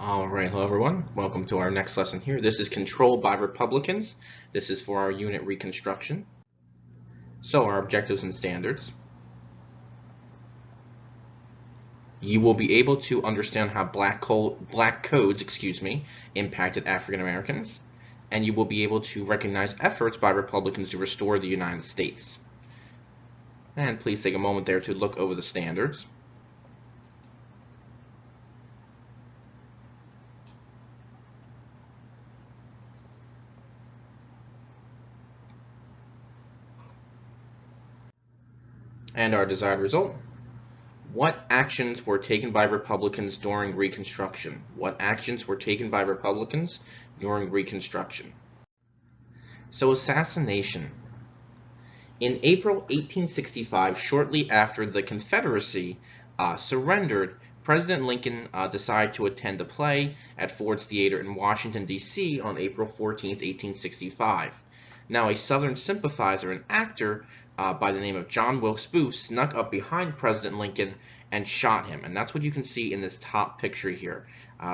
All right, hello everyone. Welcome to our next lesson here. This is Controlled by Republicans. This is for our unit Reconstruction. So our objectives and standards. You will be able to understand how black codes, impacted African Americans, and you will be able to recognize efforts by Republicans to restore the United States. And please take a moment there to look over the standards. And our desired result. What actions were taken by Republicans during Reconstruction? What actions were taken by Republicans during Reconstruction? So, assassination. In April 1865, shortly after the Confederacy surrendered, President Lincoln decided to attend a play at Ford's Theater in Washington, D.C. on April 14, 1865. Now, a Southern sympathizer and actor by the name of John Wilkes Booth snuck up behind President Lincoln and shot him. And that's what you can see in this top picture here.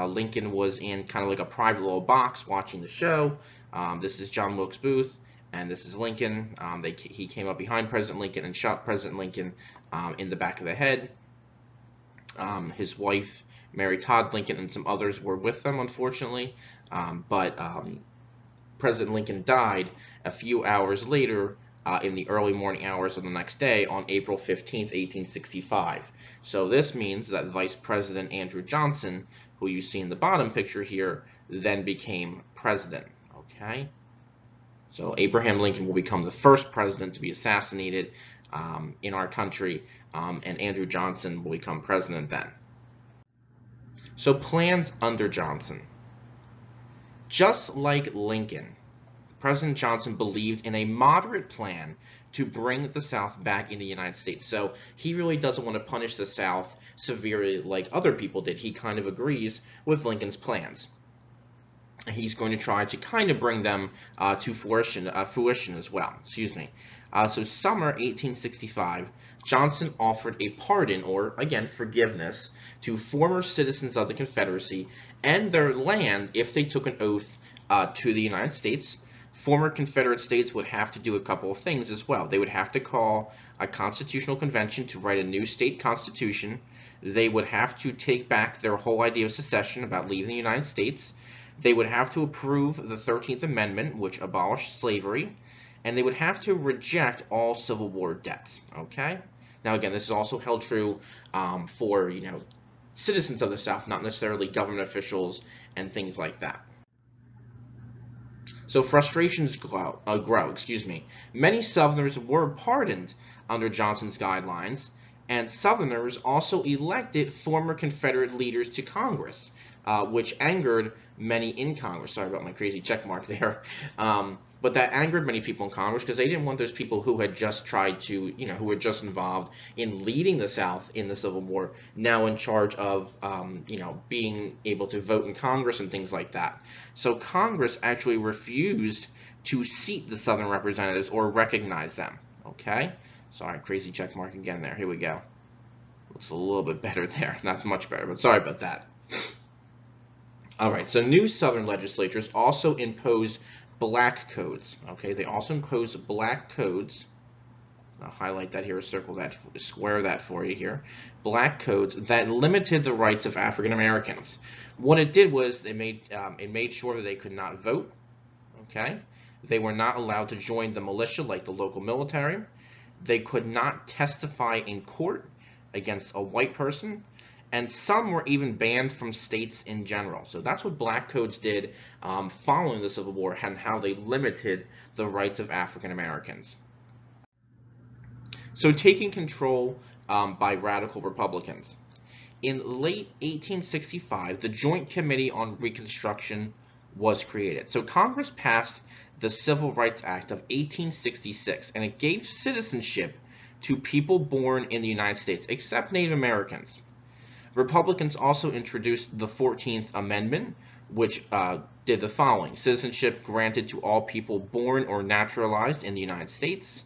Lincoln was in kind of like a private little box watching the show. This is John Wilkes Booth, and this is Lincoln. He came up behind President Lincoln and shot President Lincoln in the back of the head. His wife, Mary Todd Lincoln, and some others were with them, unfortunately. But President Lincoln died a few hours later in the early morning hours of the next day on April 15, 1865. So this means that Vice President Andrew Johnson, who you see in the bottom picture here, then became president. Okay? So Abraham Lincoln will become the first president to be assassinated in our country, and Andrew Johnson will become president then. So plans under Johnson. Just like Lincoln, President Johnson believed in a moderate plan to bring the South back in the United States. So he really doesn't want to punish the South severely like other people did. He kind of agrees with Lincoln's plans. He's going to try to kind of bring them to fruition as well. So summer 1865, Johnson offered a pardon, or again forgiveness, to former citizens of the Confederacy and their land if they took an oath to the United States. Former Confederate states would have to do a couple of things as well. They would have to call a constitutional convention to write a new state constitution. They would have to take back their whole idea of secession about leaving the United States. They would have to approve the 13th Amendment, which abolished slavery, and they would have to reject all Civil War debts. Okay? Now, again, this is also held true for citizens of the South, not necessarily government officials and things like that. So frustrations grow. Many Southerners were pardoned under Johnson's guidelines, and Southerners also elected former Confederate leaders to Congress, which angered many in Congress. Sorry about my crazy check mark there. But that angered many people in Congress because they didn't want those people who had just tried to, who were just involved in leading the South in the Civil War, now in charge of, being able to vote in Congress and things like that. So Congress actually refused to seat the Southern representatives or recognize them. Okay? Sorry, crazy check mark again there. Here we go. Looks a little bit better there. Not much better, but sorry about that. All right, so new Southern legislatures also imposed black codes. Okay, they also imposed black codes. I'll highlight that here, circle that, square that for you here. Black codes that limited the rights of African Americans. What it did was it made sure that they could not vote. Okay, they were not allowed to join the militia like the local military. They could not testify in court against a white person. And some were even banned from states in general. So that's what black codes did following the Civil War and how they limited the rights of African Americans. So taking control by radical Republicans. In late 1865, the Joint Committee on Reconstruction was created. So Congress passed the Civil Rights Act of 1866, and it gave citizenship to people born in the United States, except Native Americans. Republicans also introduced the 14th Amendment, which did the following. Citizenship granted to all people born or naturalized in the United States.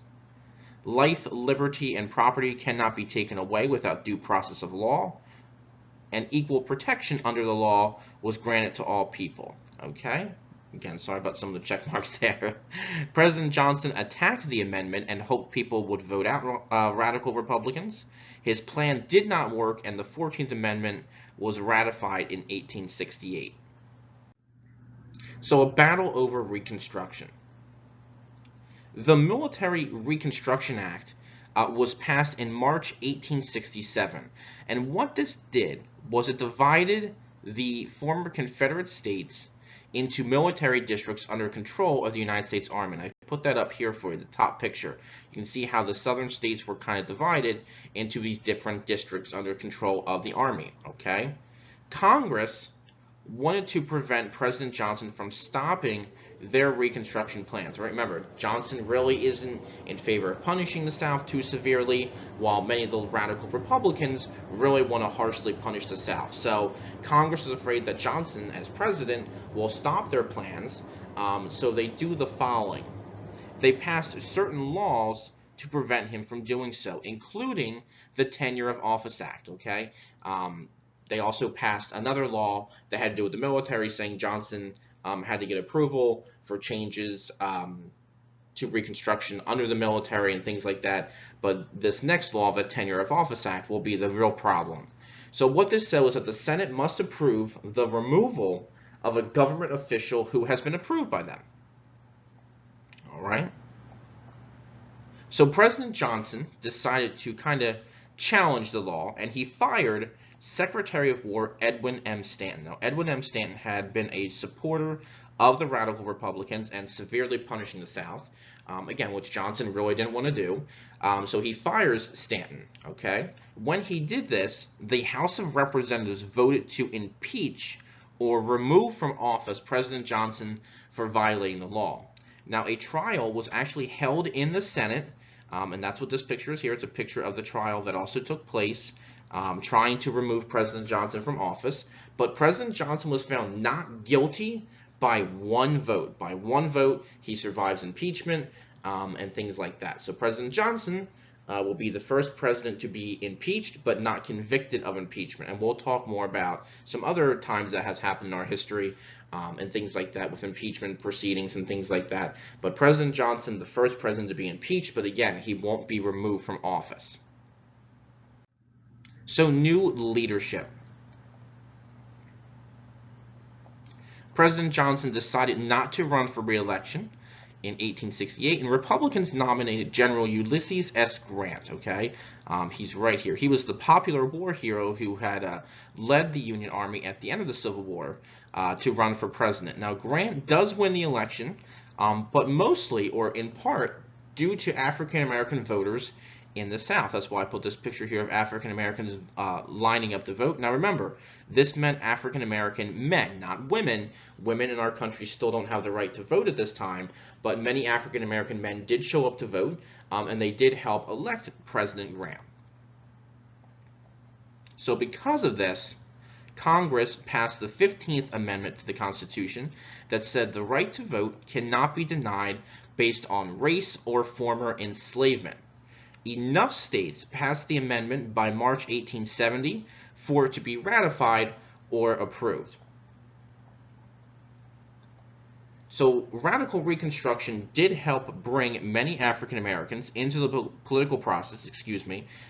Life, liberty, and property cannot be taken away without due process of law. and equal protection under the law was granted to all people. Okay? Again, sorry about some of the check marks there. President Johnson attacked the amendment and hoped people would vote out radical Republicans. His plan did not work, and the 14th Amendment was ratified in 1868. So a battle over Reconstruction. The Military Reconstruction Act was passed in March 1867, and what this did was it divided the former Confederate states into military districts under control of the United States Army. And I put that up here for you, the top picture. You can see how the southern states were kind of divided into these different districts under control of the Army. Okay? Congress wanted to prevent President Johnson from stopping their Reconstruction plans. Right? Remember, Johnson really isn't in favor of punishing the South too severely, while many of the radical Republicans really want to harshly punish the South. So Congress is afraid that Johnson, as president, will stop their plans, so they do the following. They passed certain laws to prevent him from doing so, including the Tenure of Office Act. Okay? They also passed another law that had to do with the military, saying Johnson had to get approval for changes to Reconstruction under the military and things like that. But this next law, the Tenure of Office Act, will be the real problem. So what this said was that the Senate must approve the removal of a government official who has been approved by them. All right? So President Johnson decided to kind of challenge the law, and he fired Secretary of War Edwin M. Stanton. Now, Edwin M. Stanton had been a supporter of the radical Republicans and severely punishing the South, again, which Johnson really didn't want to do. So he fires Stanton. Okay. When he did this, the House of Representatives voted to impeach or remove from office President Johnson for violating the law. Now, a trial was actually held in the Senate, and that's what this picture is here. It's a picture of the trial that also took place, trying to remove President Johnson from office. But President Johnson was found not guilty by one vote. By one vote, he survives impeachment and things like that. So President Johnson will be the first president to be impeached but not convicted of impeachment. And we'll talk more about some other times that has happened in our history and things like that with impeachment proceedings and things like that. But President Johnson, the first president to be impeached, but again, he won't be removed from office. So new leadership. President Johnson decided not to run for re-election in 1868, and Republicans nominated General Ulysses S. Grant. Okay, he's right here. He was the popular war hero who had led the Union Army at the end of the Civil War to run for president. Now, Grant does win the election, but mostly, or in part, due to African American voters in the South. That's why I put this picture here of African Americans lining up to vote. Now remember, this meant African American men, not women. Women in our country still don't have the right to vote at this time, but many African American men did show up to vote, and they did help elect President Grant. So because of this, Congress passed the 15th Amendment to the Constitution that said the right to vote cannot be denied based on race or former enslavement. Enough states passed the amendment by March 1870 for it to be ratified or approved. So radical Reconstruction did help bring many African Americans into the political process,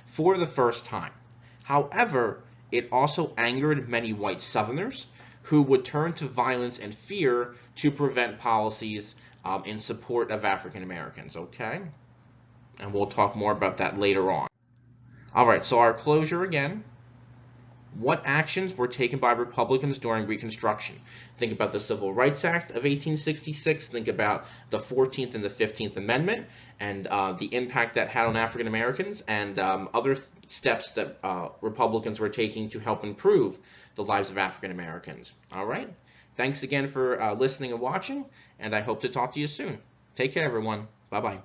for the first time. However, it also angered many white Southerners who would turn to violence and fear to prevent policies in support of African Americans, okay? And we'll talk more about that later on. All right, so our closure again. What actions were taken by Republicans during Reconstruction? Think about the Civil Rights Act of 1866. Think about the 14th and the 15th Amendment and the impact that had on African Americans and other steps that Republicans were taking to help improve the lives of African Americans. All right? Thanks again for listening and watching, and I hope to talk to you soon. Take care, everyone. Bye-bye.